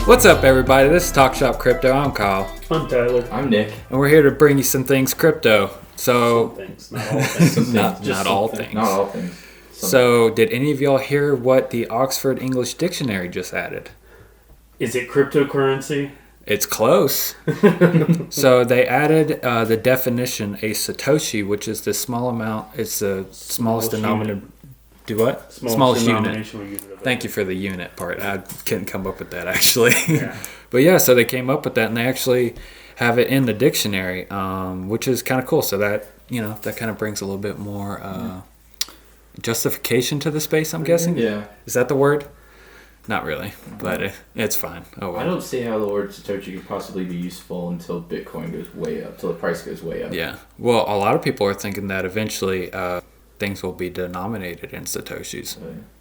What's up, everybody? This is Talk Shop Crypto. I'm Kyle. I'm Tyler. I'm Nick. And we're here to bring you some things crypto. Some things, not all things. Not all things. Not all things. So, did any of y'all hear what the Oxford English Dictionary just added? Is it cryptocurrency? It's close. So, they added the definition, a Satoshi, which is the small amount, it's the smallest denominator. Do what? Smallest unit. Thank you for the unit part. I couldn't come up with that, actually. Yeah. But yeah, so they came up with that, and they actually have it in the dictionary, which is kind of cool. So that, that kind of brings a little bit more justification to the space, I'm guessing. Yeah. Is that the word? Not really, but it's fine. Oh well. I don't see how the word Satoshi could possibly be useful until Bitcoin goes way up, until the price goes way up. Yeah. Well, a lot of people are thinking that eventually things will be denominated in Satoshis.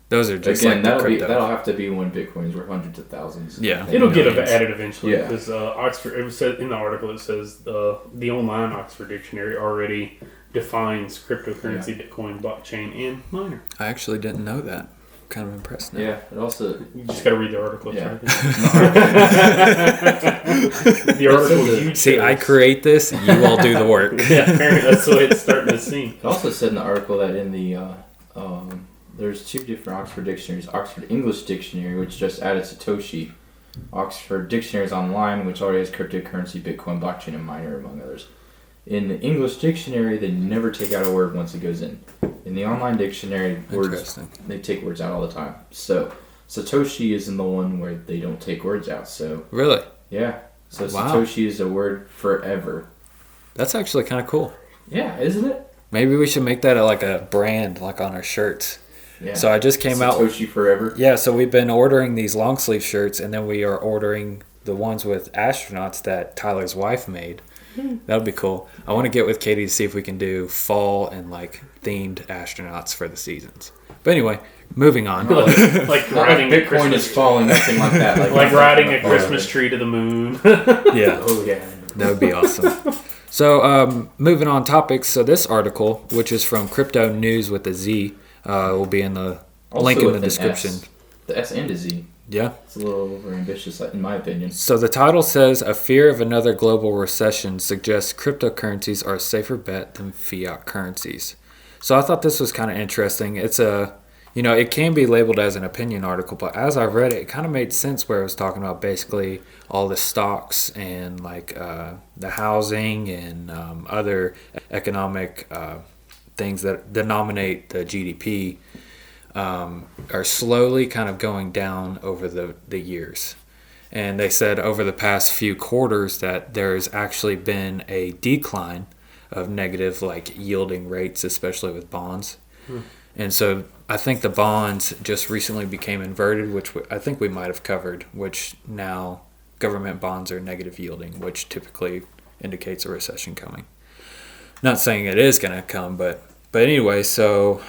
Those are just again, like the crypto. That'll have to be when Bitcoin's worth hundreds of thousands. Yeah. It'll get added eventually. Yeah. Because Oxford, it was said in the article, it says the online Oxford Dictionary already defines cryptocurrency, Bitcoin, blockchain, and miner. I actually didn't know that. Kind of impressed now. Yeah, it also... You just got to read the article. Yeah. The article you chose. See, I create this, you all do the work. Yeah, apparently that's the way it's starting to seem. It also said in the article that in the... there's two different Oxford dictionaries. Oxford English Dictionary, which just added Satoshi. Oxford Dictionaries Online, which already has cryptocurrency, Bitcoin, blockchain, and miner, among others. In the English dictionary, they never take out a word once it goes in. In the online dictionary, words they take words out all the time. So Satoshi is in the one where they don't take words out. So really, yeah. So wow. Satoshi is a word forever. That's actually kind of cool. Yeah, isn't it? Maybe we should make that like a brand, like on our shirts. Yeah. So I just came out Satoshi forever. Yeah. So we've been ordering these long sleeve shirts, and then we are ordering the ones with astronauts that Tyler's wife made. That would be cool. I want to get with Katie to see if we can do fall and like themed astronauts for the seasons. But anyway, moving on. like riding Bitcoin Christmas is falling, nothing like that. Like riding a Christmas tree to the moon. Yeah. Oh yeah. That would be awesome. So moving on topics. So this article, which is from Crypto News with a Z, will be in the link in the description. The S and a Z. Yeah. It's a little over ambitious, in my opinion. So the title says, a fear of another global recession suggests cryptocurrencies are a safer bet than fiat currencies. So I thought this was kind of interesting. It's it can be labeled as an opinion article, but as I read it, it kind of made sense where it was talking about basically all the stocks and like the housing and other economic things that denominate the GDP. Are slowly kind of going down over the years. And they said over the past few quarters that there's actually been a decline of negative like yielding rates, especially with bonds. And so I think the bonds just recently became inverted, which I think we might have covered, which now government bonds are negative yielding, which typically indicates a recession coming. Not saying it is going to come, but anyway, so...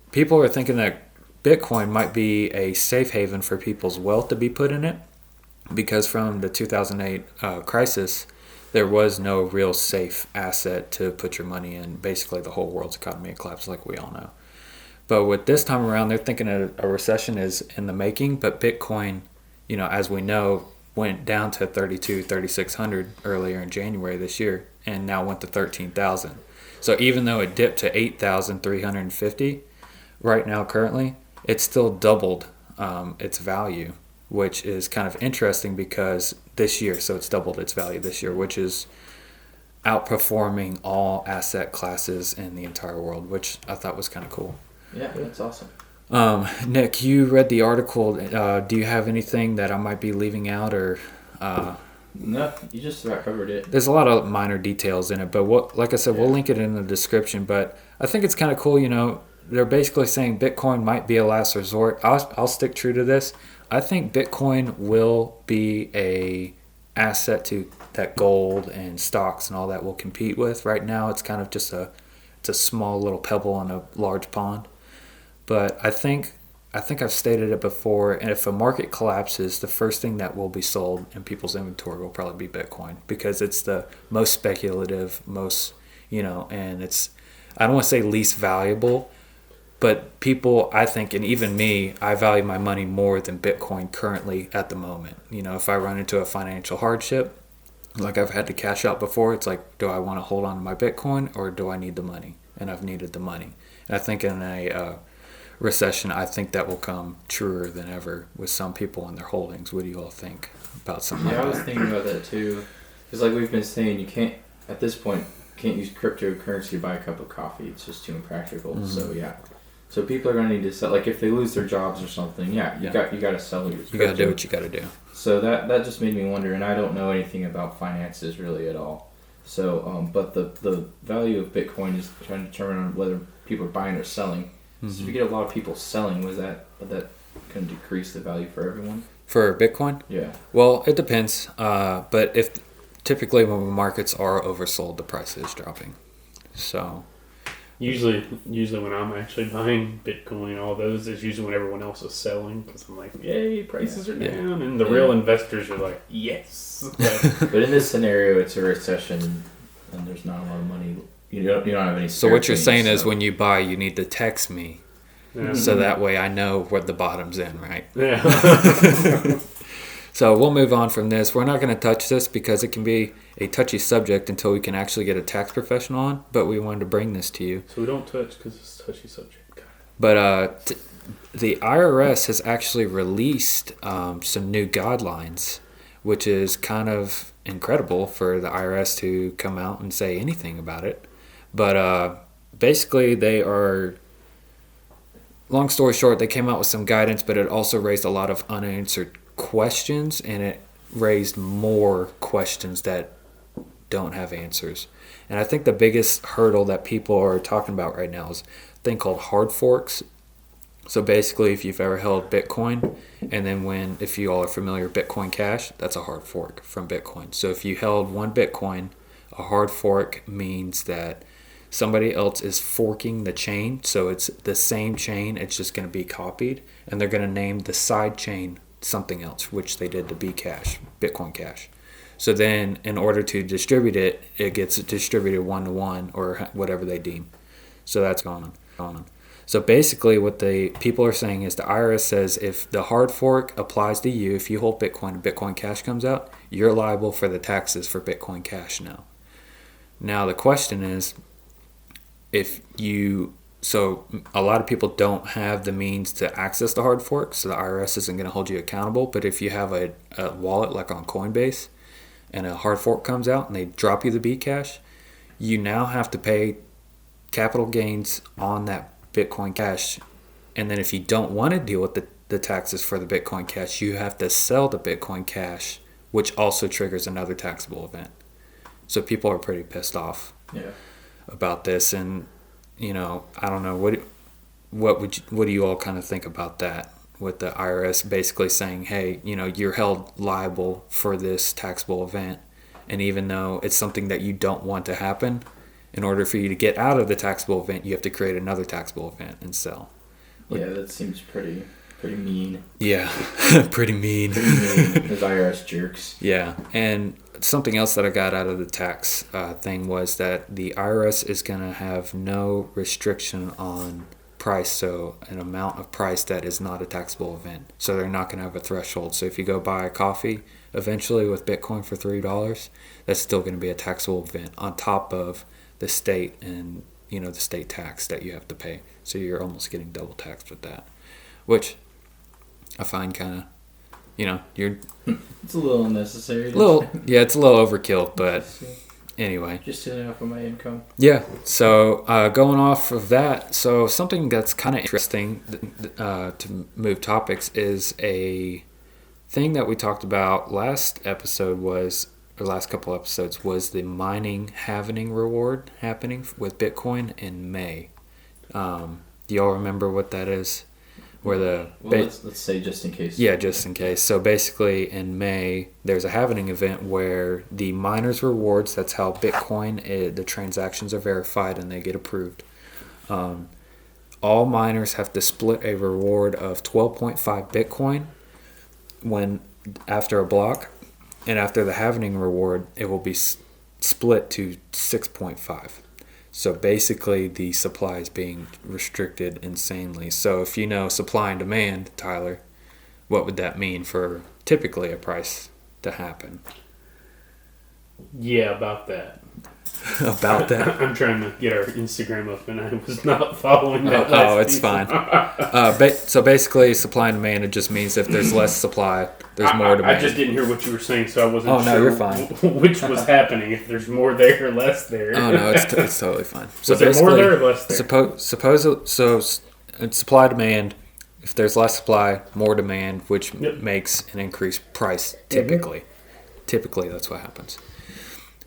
people are thinking that Bitcoin might be a safe haven for people's wealth to be put in it because from the 2008 crisis, there was no real safe asset to put your money in. Basically, the whole world's economy collapsed like we all know. But with this time around, they're thinking a recession is in the making, but Bitcoin, as we know, went down to 3,600 earlier in January this year and now went to 13,000. So even though it dipped to 8,350, right now, currently, it's still doubled its value, which is kind of interesting because this year, so it's doubled its value this year, which is outperforming all asset classes in the entire world, which I thought was kind of cool. Yeah, that's awesome. Nick, you read the article. Do you have anything that I might be leaving out or... No, you just about covered it. There's a lot of minor details in it, but like I said, we'll link it in the description, but I think it's kind of cool, they're basically saying Bitcoin might be a last resort. I'll stick true to this. I think Bitcoin will be a asset to that gold and stocks and all that will compete with. Right now, it's kind of just it's a small little pebble in a large pond. But I think I've stated it before, and if a market collapses, the first thing that will be sold in people's inventory will probably be Bitcoin because it's the most speculative, most, and it's, I don't want to say least valuable, But people, I think, and even me, I value my money more than Bitcoin currently at the moment. If I run into a financial hardship, like I've had to cash out before, it's like, do I want to hold on to my Bitcoin or do I need the money? And I've needed the money. And I think in a recession, I think that will come truer than ever with some people and their holdings. What do you all think about something like that? I was thinking about that too. Because like we've been saying, you can't, at this point, can't use cryptocurrency to buy a cup of coffee. It's just too impractical. Mm-hmm. So yeah. So people are going to need to sell. Like if they lose their jobs or something, you got to sell your crypto. You got to do what you got to do. So that just made me wonder, and I don't know anything about finances really at all. So, but the value of Bitcoin is trying to determine on whether people are buying or selling. Mm-hmm. So if you get a lot of people selling, would that kind of decrease the value for everyone? For Bitcoin? Yeah. Well, it depends. But if typically when markets are oversold, the price is dropping. So usually when I'm actually buying Bitcoin, all those is usually when everyone else is selling, because I'm like, yay, prices are down, and the real investors are like, yes. But in this scenario, it's a recession, and there's not a lot of money. You don't have any. So what you're saying is, when you buy, you need to text me, so that way I know where the bottom's in, right? Yeah. So we'll move on from this. We're not going to touch this because it can be a touchy subject until we can actually get a tax professional on, but we wanted to bring this to you. So we don't touch because it's a touchy subject. But the IRS has actually released some new guidelines, which is kind of incredible for the IRS to come out and say anything about it. But basically they are, long story short, they came out with some guidance, but it also raised a lot of unanswered questions, and it raised more questions that don't have answers. And I think the biggest hurdle that people are talking about right now is a thing called hard forks. So basically, if you've ever held Bitcoin, and then if you all are familiar with Bitcoin Cash, that's a hard fork from Bitcoin. So if you held one Bitcoin, a hard fork means that somebody else is forking the chain. So it's the same chain, it's just going to be copied, and they're going to name the side chain something else, which they did to Bcash, Bitcoin Cash. So then in order to distribute it, it gets distributed 1-to-1 or whatever they deem. So that's going on. So basically what the people are saying is the IRS says if the hard fork applies to you, if you hold Bitcoin and Bitcoin Cash comes out, you're liable for the taxes for Bitcoin Cash now. Now the question is, so a lot of people don't have the means to access the hard fork, so the IRS isn't going to hold you accountable. But if you have a wallet like on Coinbase and a hard fork comes out and they drop you the Bcash, you now have to pay capital gains on that Bitcoin Cash. And then if you don't want to deal with the taxes for the Bitcoin Cash, you have to sell the Bitcoin Cash, which also triggers another taxable event. So people are pretty pissed off about this. And I don't know, what do you all kind of think about that, with the IRS basically saying, hey, you're held liable for this taxable event, and even though it's something that you don't want to happen, in order for you to get out of the taxable event, you have to create another taxable event and sell. Yeah, that seems pretty mean. Yeah, pretty mean. Those IRS jerks. Yeah, and something else that I got out of the tax thing was that the IRS is going to have no restriction on price, so an amount of price that is not a taxable event. So they're not going to have a threshold. So if you go buy a coffee eventually with Bitcoin for $3, that's still going to be a taxable event on top of the state and the state tax that you have to pay. So you're almost getting double taxed with that, which I find kind of, you're... It's a little unnecessary. It's a little overkill, but anyway. Just stealing off of my income. Yeah, so going off of that, so something that's kind of interesting to move topics is a thing that we talked about last couple episodes was the mining halvening reward happening with Bitcoin in May. Do y'all remember what that is? Let's say just in case. Yeah, just in case. So basically in May, there's a halvening event where the miners' rewards, that's how Bitcoin, the transactions are verified and they get approved. All miners have to split a reward of 12.5 Bitcoin after a block. And after the halvening reward, it will be split to 6.5. So basically, the supply is being restricted insanely. So if you know supply and demand, Tyler, what would that mean for typically a price to happen? Yeah, about that. About that? I'm trying to get our Instagram up, and I was not following that. It's fine. So basically, supply and demand, it just means if there's less supply, there's more demand. I just didn't hear what you were saying, so I wasn't sure. Oh, no, you're fine. Which was happening, if there's more there or less there. Oh, no, it's totally fine. So was there more there or less there? It's supply demand. If there's less supply, more demand, which makes an increased price typically. Typically, that's what happens.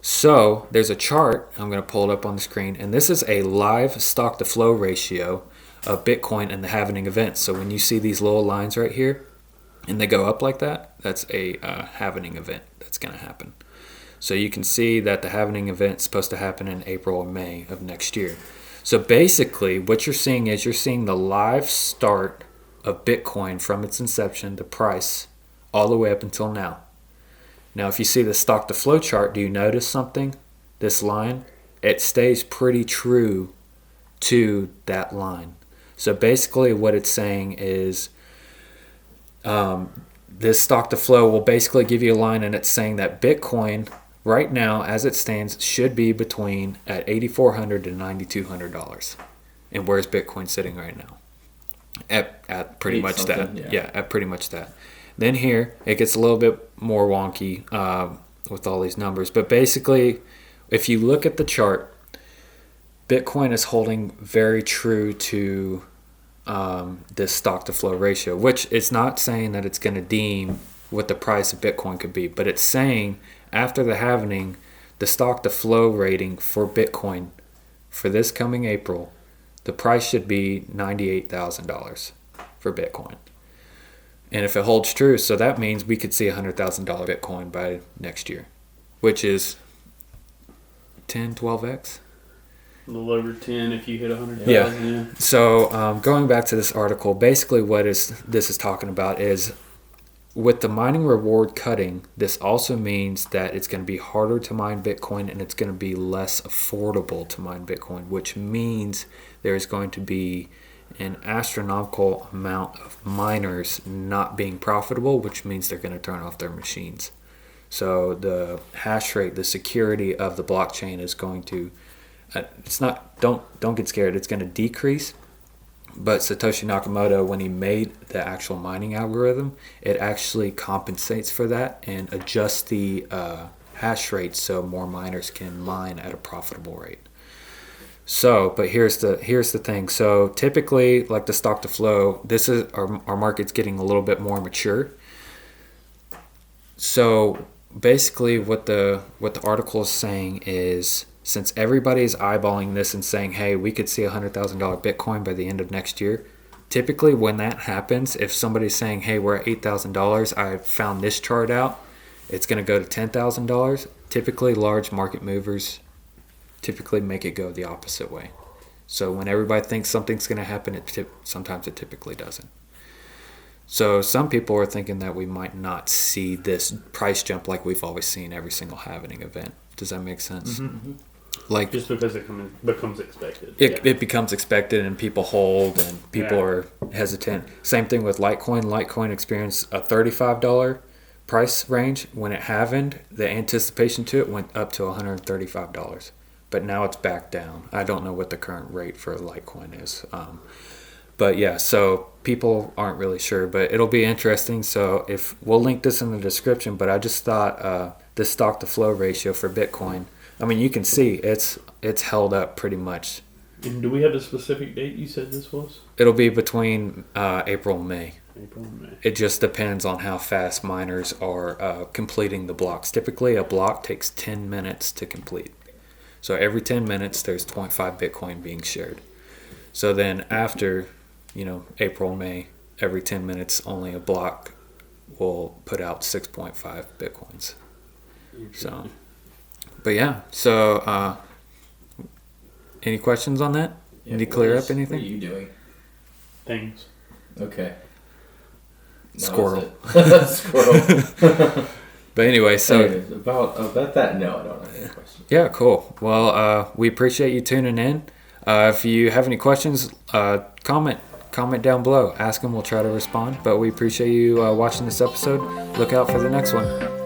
So there's a chart, I'm going to pull it up on the screen, and this is a live stock-to-flow ratio of Bitcoin and the halving event. So when you see these little lines right here, and they go up like that, that's a halving event that's going to happen. So you can see that the halving event is supposed to happen in April or May of next year. So basically, what you're seeing is you're seeing the live start of Bitcoin from its inception, the price, all the way up until now. Now, if you see the stock-to-flow chart, do you notice something? This line, it stays pretty true to that line. So basically what it's saying is this stock-to-flow will basically give you a line, and it's saying that Bitcoin right now, as it stands, should be between at $8,400 to $9,200. And where's Bitcoin sitting right now? At pretty much that. Yeah, at pretty much that. Then here, it gets a little bit more wonky with all these numbers. But basically, if you look at the chart, Bitcoin is holding very true to this stock-to-flow ratio, which is not saying that it's going to deem what the price of Bitcoin could be. But it's saying after the halving, the stock-to-flow rating for Bitcoin for this coming April, the price should be $98,000 for Bitcoin. And if it holds true, so that means we could see $100,000 Bitcoin by next year, which is 10, 12x? A little over 10 if you hit 100,000. Yeah. So going back to this article, basically what this is talking about is with the mining reward cutting, this also means that it's going to be harder to mine Bitcoin and it's going to be less affordable to mine Bitcoin, which means there's going to be an astronomical amount of miners not being profitable, which means they're going to turn off their machines. So the hash rate, the security of the blockchain is going to, it's not, don't get scared, it's going to decrease. But Satoshi Nakamoto, when he made the actual mining algorithm, it actually compensates for that and adjusts the hash rate so more miners can mine at a profitable rate. So, but here's the thing. So typically, like the stock to flow, this is our market's getting a little bit more mature. So basically, what the article is saying is, since everybody is eyeballing this and saying, hey, we could see $100,000 Bitcoin by the end of next year, typically when that happens, if somebody's saying, hey, we're at $8,000, I found this chart out, it's going to go to $10,000. Typically, large market movers typically make it go the opposite way. So when everybody thinks something's going to happen, sometimes it typically doesn't. So some people are thinking that we might not see this price jump like we've always seen every single halving event. Does that make sense? Mm-hmm. Like just because it becomes expected. It becomes expected and people hold and people are hesitant. Same thing with Litecoin. Litecoin experienced a $35 price range. When it halved, the anticipation to it went up to $135. But now it's back down. I don't know what the current rate for Litecoin is. But yeah, so people aren't really sure. But it'll be interesting. So we'll link this in the description. But I just thought this stock to flow ratio for Bitcoin, I mean, you can see it's held up pretty much. And do we have a specific date you said this was? It'll be between April and May. April and May. It just depends on how fast miners are completing the blocks. Typically, a block takes 10 minutes to complete. So every 10 minutes, there's 0.5 Bitcoin being shared. So then after, April, May, every 10 minutes, only a block will put out 6.5 Bitcoins. So, but yeah. So, any questions on that? Yeah, Did you clear up anything? What are you doing? Things. Okay. Squirrel. Squirrel. But anyway, so Anyways, about that, no, I don't have any questions. yeah, cool. Well, we appreciate you tuning in. If you have any questions, comment down below. Ask them. We'll try to respond. But we appreciate you watching this episode. Look out for the next one.